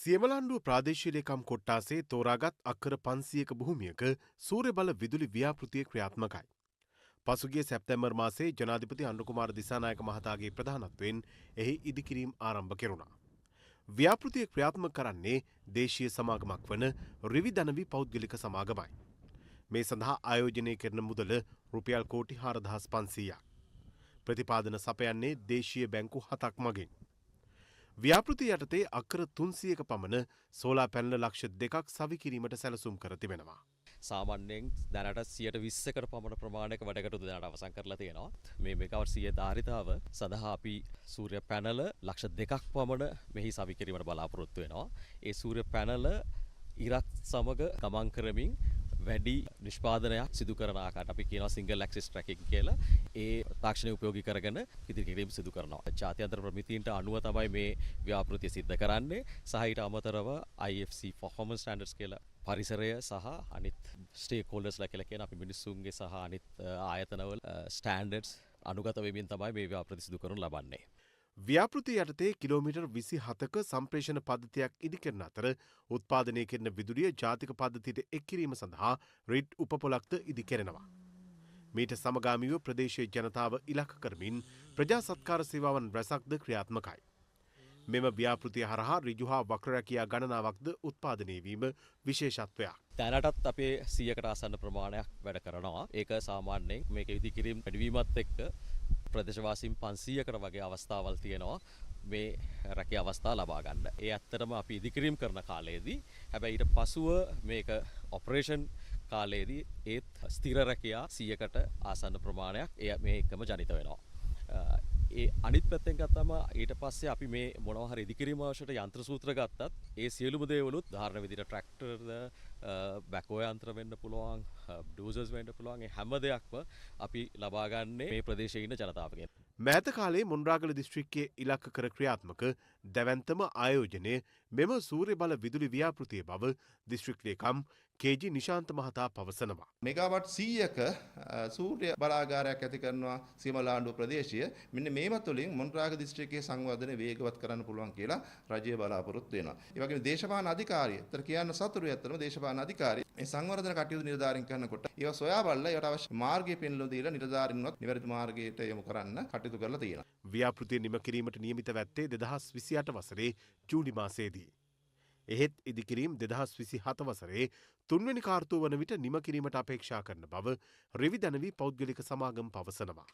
සියමලාන්ඩුව ප්‍රාදේශීය ලේකම් කොට්ටාසේ තෝරාගත් අක්කර 500ක භූමියක සූර්ය බල විදුලි ව්‍යාපෘතිය ක්‍රියාත්මකයි. පසුගිය සැප්තැම්බර් මාසයේ ජනාධිපති අනුකුමාර දිසානායක මහතාගේ ප්‍රධානත්වයෙන් එහි ඉදිකිරීම් ආරම්භ කෙරුණා. ව්‍යාපෘතිය ක්‍රියාත්මක කරන්නේ දේශීය සමාගමක් වන රිවිදනවි පෞද්ගලික සමාගමයි. මේ සඳහා ආයෝජනය කරන මුදල රුපියල් කෝටි 4500ක්. ප්‍රතිපාදන සපයන්නේ දේශීය බැංකු 7ක් මගින්. ව්‍යාපෘති යටතේ අක්කර 300ක පමණ සෝලා පැනල ලක්ෂ 2ක් සවි කිරීමට සැලසුම් කර තිබෙනවා. සාමාන්‍යයෙන් දැනට 120කට පමණ ප්‍රමාණයක වැඩකටයුතු දැනට අවසන් කරලා තියෙනවා. මේ මෙගාවට් 100 ධාරිතාව සඳහා අපි සූර්ය පැනල ලක්ෂ 2ක් පමණ මෙහි සවි කිරීමට බලාපොරොත්තු වෙනවා. ඒ සූර්ය පැනල ඉරත් සමග ගමන් කරමින් වැඩි නිෂ්පාදනයක් සිදු කරන ආකාරයට අපි කියනවා සිංගල් ඇක්සිස් ට්‍රැකින් කියලා. ඒ තාක්ෂණය උපයෝගී කරගෙන ඉදිරි කිරීම සිදු කරනවා. ජාත්‍යන්තර ප්‍රමිතීන්ට අනුව තමයි මේ ව්‍යාපෘතිය සිද්ධ කරන්නේ. සහ ඊට අමතරව IFC performance standards කියලා පරිසරය සහ අනිත් ස්ටේක් හෝල්ඩර්ස්ලා කියලා කියන අපි මිනිස්සුන්ගේ සහ අනිත් ආයතනවල ස්ටෑන්ඩඩ්ස් අනුගත වෙමින් තමයි මේ ව්‍යාපෘති සිදු කරනු ලබන්නේ. ව්‍යාපෘති යටතේ කිලෝමීටර් 27ක සම්ප්‍රේෂණ පද්ධතියක් ඉදිකරන අතර උත්පාදනය කරන විදුලිය ජාතික පද්ධතියට එක් කිරීම සඳහා රිඩ් උපපොලක්ද ඉදිකරනවා. මීට සමගාමීව ප්‍රදේශීය ජනතාව ඉලක්ක කරමින් ප්‍රජා සත්කාර සේවාවන් රැසක්ද ක්‍රියාත්මකයි. මෙම ව්‍යාපෘතිය හරහා ඍජු හා වක්‍ර රැකියා ගණනාවක්ද උත්පාදනය වීම විශේෂත්වයක්. දැනටත් අපේ 100කට ආසන්න ප්‍රමාණයක් වැඩ කරනවා. ඒක සාමාන්‍යයෙන් මේක ඉදිකිරීම වැඩිවීමත් එක්ක ප්‍රදේශවාසීන් 500කට වගේ අවස්ථාවල් තියෙනවා මේ රැකියා අවස්ථා ලබා ගන්න. ඒ ඇත්තටම අපි ඉදිකිරීම කරන කාලයේදී හැබැයි ඊට පසුව මේක ඔපරේෂන් කාලයේදී ඒත් ස්ථිර රැකියා 100කට ආසන්න ප්‍රමාණයක් මේ එකම ජනිත වෙනවා. ඒ අනිත් පැත්තෙන් ගත්තම ඊට පස්සේ අපි මේ මොනවා හරි ඉදිකිරීම අවශ්‍යට යන්ත්‍ර සූත්‍ර ගත්තත් ඒ සියලුම දේවලුත් උදාහරණ විදිහට ට්‍රැක්ටර්ද බැකෝ යන්ත්‍ර වෙන්න පුළුවන් ඩෝසර්ස් වෙන්න පුළුවන් ඒ හැම දෙයක්ම අපි ලබා ගන්නේ මේ ප්‍රදේශයේ ඉන්න ජනතාවගෙන්. මෑත කාලයේ මොන්රාගල දිස්ත්‍රික්කයේ ඉලක්ක කර ක්‍රියාත්මක දැවැන්තම ආයෝජනය මෙම සූර්ය බල විදුලි ව්‍යාපෘතිය බව දිස්ත්‍රික් ලේකම් කේ.ජි. නිශාන්ත මහතා පවසනවා. මෙගාවට් 100ක සූර්ය බලාගාරයක් ඇති කරනවා සීමලාණ්ඩුව ප්‍රදේශය. මෙන්න මේව තුළින් මොන්රාගල දිස්ත්‍රික්කයේ සංවර්ධනය වේගවත් කරන්න පුළුවන් කියලා රජය බලාපොරොත්තු වෙනවා. ඒ වගේම දේශපාලන අධිකාරිය, ඒතර කියන්න සතුරු ඇත්තම දේශපාලන අධිකාරිය මේ සංවර්ධන කටයුතු නිලධාරීන් කරනකොට ඒවා සොයා බලලා ඒවට අවශ්‍ය මාර්ගය පෙන්වලා දීලා නිලධාරීන්වත් නිවැරදි මාර්ගයට යොමු කරන්න කටයුතු කරලා තියෙනවා. ව්‍යාපෘතිය නිම කිරීමට නියමිත වැත්තේ 2028 වසරේ ජූනි මාසයේදී. එහෙත් ඉදිකිරීම් 2027 වසරේ 3 වෙනි කාර්තුව වන විට නිම කිරීමට අපේක්ෂා කරන බව රිවිදනවි පෞද්ගලික සමාගම පවසනවා.